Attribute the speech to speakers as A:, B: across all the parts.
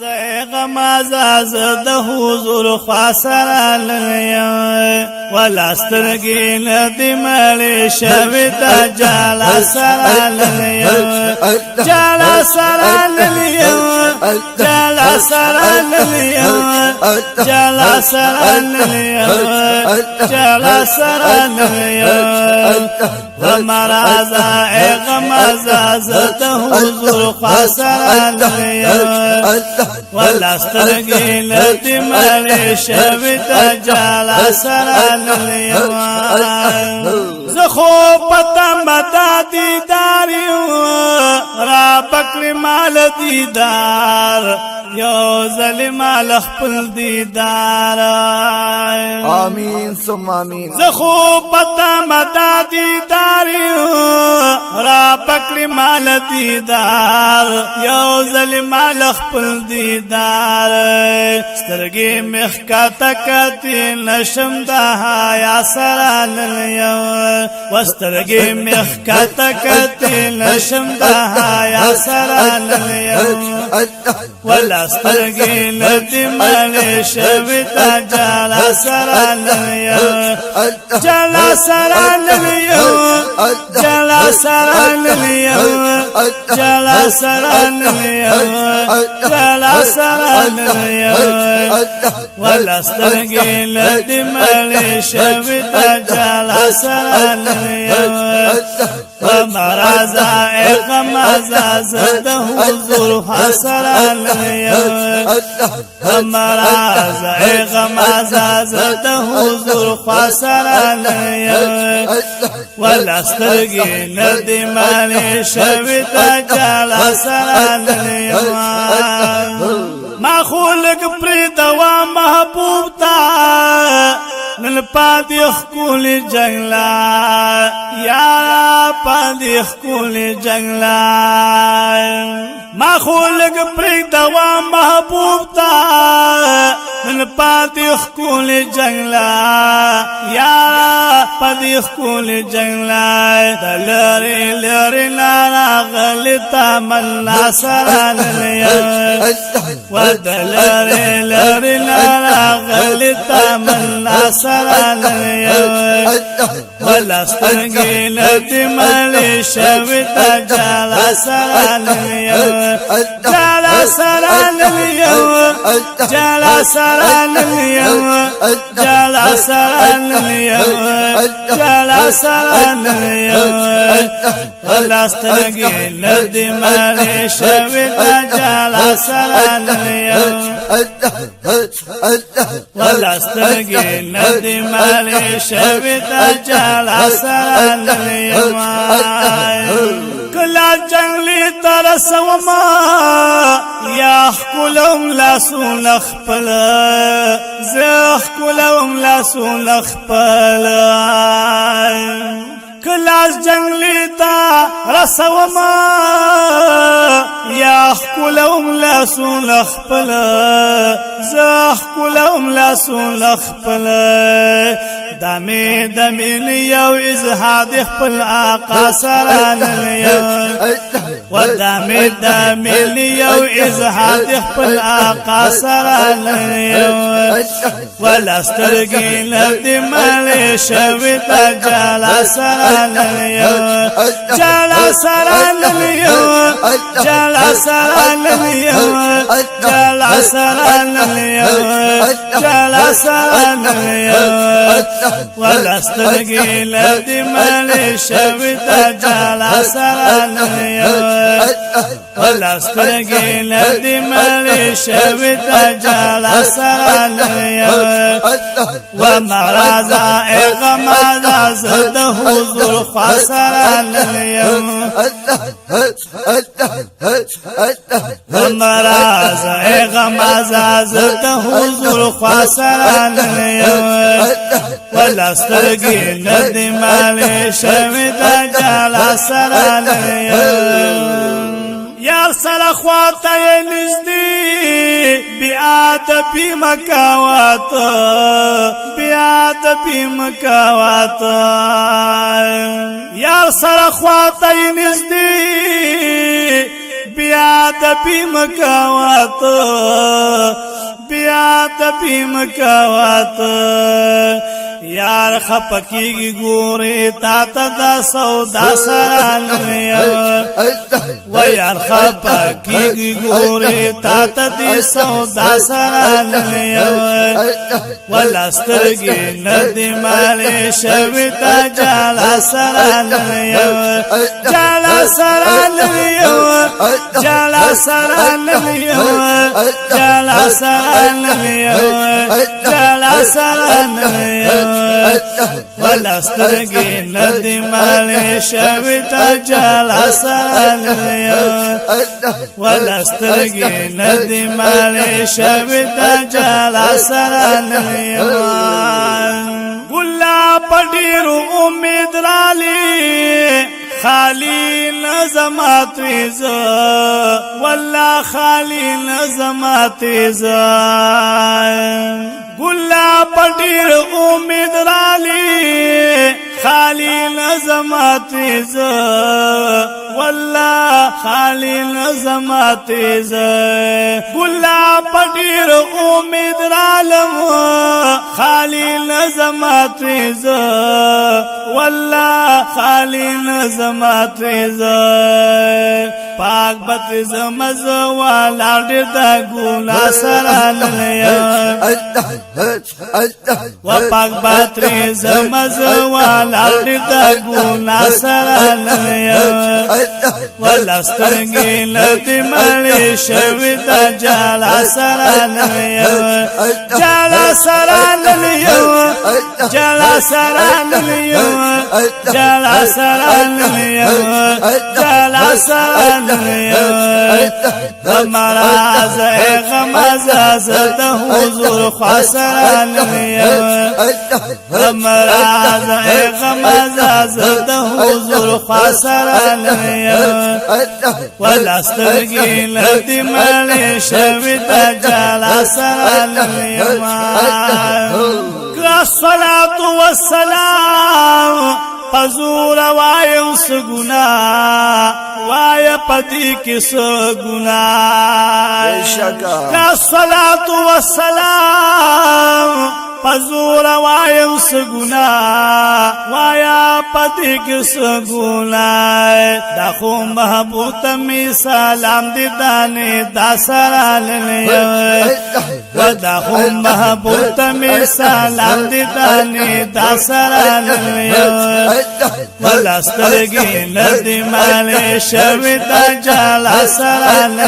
A: غمازاز د حضور خاصر لیم ولاسترگی ندی ملی شوی تا جالا سر لیم جالا سر لیم جالا سر لیم جالا سر لیم جالا سر لیم غمازا غمازاز د حضور خاصر لیم ولاسترگی ندی ملی شوی تا جالا سر لیم زخو پتا متا دیداریو را پکلی مال دیدار یو ظلم لخپل دیدار
B: آمین ثم آمین
A: زخو پتا متا دیداریو را پکلی مال دیدار یو ظلم لخپل دیدار سترگی مخکاتا کتی نشم دا یا سر لیم وسترگی مخکاتا کتی نشم دا یا سر لیم ولاسترگی ندی ملی شوی تا جالا سر لیم جالا سر لیم جالا سر لیم جالا سر لیم جالا سر لیم ولاسترگی ندی ملی شوی تا جالا سر لیم ومرازا غمازاز د حضور حسر لیم ومرازا غمازاز د حضور حسر لیم ولاسترگی ندی ملی شوی تا جالا سر لیم ما خولک پری دوا محبوب تا نن پادی خکول جنگلا یا پادی خکول جنگلا ما خولک پری دوا محبوب تا نن پادی خکول جنگلا یا پادی خکول جنگلا دلری لری لارا غلطا من ناصر لیم ودلری لری لارا غلطا من ناصر لیم ولاسترگی ندی ملی شوی تا جالا سر لیم جالا سر لیم جالا سر لیم جالا سر لیم جالا سر لیم ولاسترگی ندی ملی شوی تا جالا سر لیم ولاسترگی ندی ملی شوی تا جالا سر لیم کلا جنگلی ترسوما یا خکلم لاسون اخپل زخ کلم لاسون اخپل کلاس جنگلی تا رسوما یا خکلم لاسون اخپل زخ کلم لاسون اخپل دمی دمی لیو ازحاد خپل آقا سر لیم و دمی دمی لیو ازحاد خپل آقا سر لیم ولاسترگی ندی ملی شوی تا جالا سر لیم جالا سر لیم جالا سر لیم جالا سر لیم جالا سر لیم ولاسترگی ندی ملی شوی تا جالا سر لیم ولاسترگی ندی ملی شوی تا جالا سر لیم ومرازا غمازاز د حضور خاصر لیم ومرازا غمازاز د حضور خاصر لیم ولاسترگی ندی ملی شوی تا جالا سر لیم یار سره خواته نزدې بیا د پیمکاوات بیا د پیمکاوات یار سره خواته نزدې بیا د بیم کاوات بیا د بیم کاوات یار خپکیږي ګوري تا ته د سودا سران و یار خپکیږي ګوري تا ته د سودا سران ولسترګي ندی مال شوي تا جالا سران جالا سران جالا سران جالا سران جالا سران ولسترګي ندی مال شوي تا جالا سران ولسترګي ندی مال شوي تا جالا سران ګلا پډیر امید رالی خالی نظمات ویز والله خالی نظمات ویز ګلا پډیر امید رالی خالی نظمات ویز والله خالی نظمات ویز ګلا پډیر امید رالم خالی نظمات ویز والله خالی نظمات ویز پاک بت زمز والا ډدا ګولا سران و پاک بت زمز والا ډدا ګولا سران ولسترګي لدی مړ شوي تا جالا سران جالا سران جالا سران جالا سران جالا سران غمراز غمزاز د حضور خسران غمراز غمزاز د حضور خسران ولسترګي لدی مړ شوي تا جالا سران الصلاة والسلام حضور وایم سگنا وایا پدی کی سگنا الصلاة والسلام حضور وایم سگنا وایا پدی کی سگنا دا خو محبوب می سلام دی دانی دا سرال و دا خو محبوب می سلام دی دانی دا سرال ولسترګي ندی مال شوي تا جالا سرال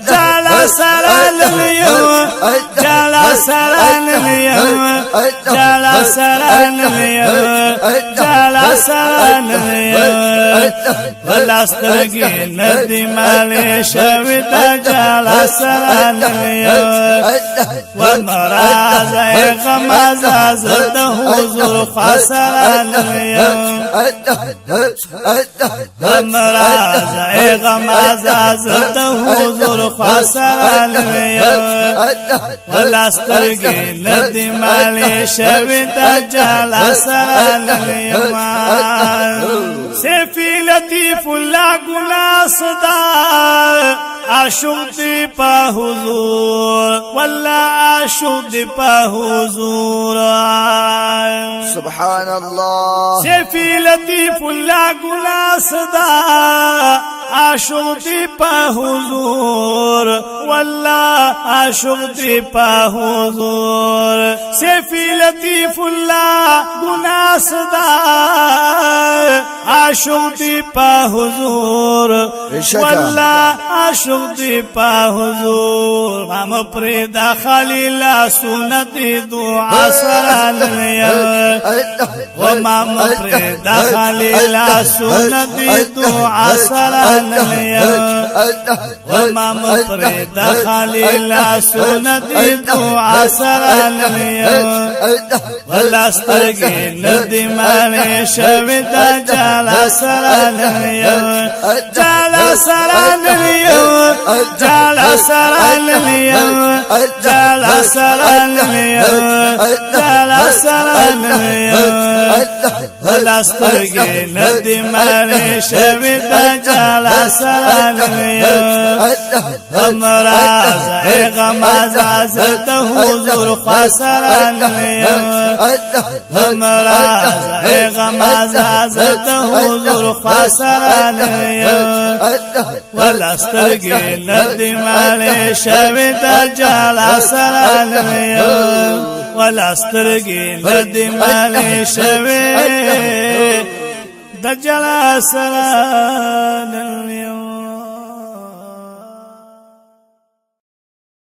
A: جالا سرال جالا سرال جالا سرال جالا سرال ولسترګي ندی مال شوي تا جالا سرال ومراز غمزاز د حضور خسران غمراز غمزاز د حضور خسران ولسترګي ندی مال شوي تا جالا سران سیفی لطیف الله ګنا صدا عاشق دی پا حضور والله عاشق دی پا حضور
B: سبحان الله
A: سیفی لطیف الله ګنا صدا عاشق دی پا حضور والله عاشق دی پا حضور سیفی لطیف الله ګنا صدا عاشق دی پا حضور والله عاشق دی پا حضور مام پر داخلی لا سنت دعا سران و مام پر داخلی لا سنت دعا سران و مام پر داخلی لا سنت دعا سران ولسترګي ندی مال شوي تا جالا سران جالا سران جالا سران جالا سران جالا سران ولسترګې ندی مړې شوي دجال سرانیو همراز غمازاز د حضور خسرانیو همراز غمازاز د حضور خسرانیو ولسترګې ندی مړې شوي دجال سرانیو ولسترګې ندی مړې شوي دجال سرانیو